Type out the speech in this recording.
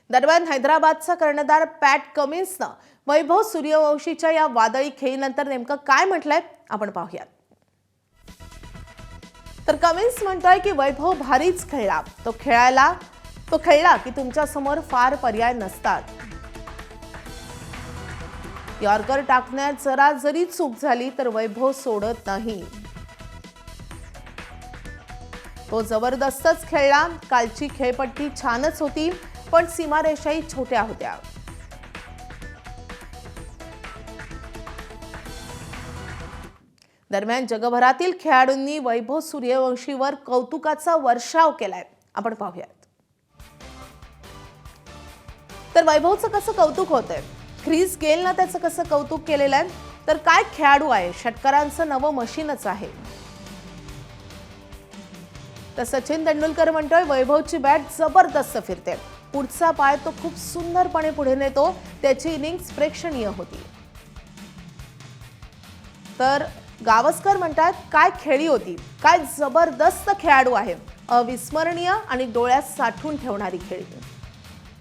दरम्यान हैदराबादचा कर्णधार पॅट कमिन्सनं वैभव सूर्यवंशीच्या या वादळी खेळीनंतर नेमकं काय म्हटलंय आपण पाहूयात। तर कमिन्स म्हणतोय की वैभव भारीच खेळला, तो खेळला की तुमच्या समोर फार पर्याय नसतात। यॉर्कर टाकण्यात जरा जरी चूक झाली तर वैभव सोडत नाही। तो जबरदस्तच खेळला। कालची खेळपट्टी छानच होती, पण सीमारेषाही छोट्या होत्या। दरम्यान जगभरातील खेळाडूंनी वैभव सूर्यवंशीवर कौतुकाचा वर्षाव केलाय, आपण पाहूयात। तर वैभवचं कसं कौतुक होतंय, ख्रिस गेलनं त्याचं कसं कौतुक केलेलं आहे। तर काय खेळाडू आहे, षटकारांचं नवं मशीनच आहे। तर सचिन तेंडुलकर म्हणतोय वैभवची बॅट जबरदस्त फिरते, पुढचा पाय तो खूप सुंदरपणे पुढे नेतो, त्याची इनिंग्स प्रेक्षणीय होती। तर गावस्कर म्हणतात काय खेळी होती, काय जबरदस्त खेळाडू आहे, अविस्मरणीय आणि डोळ्यात साठवून ठेवणारी खेळी।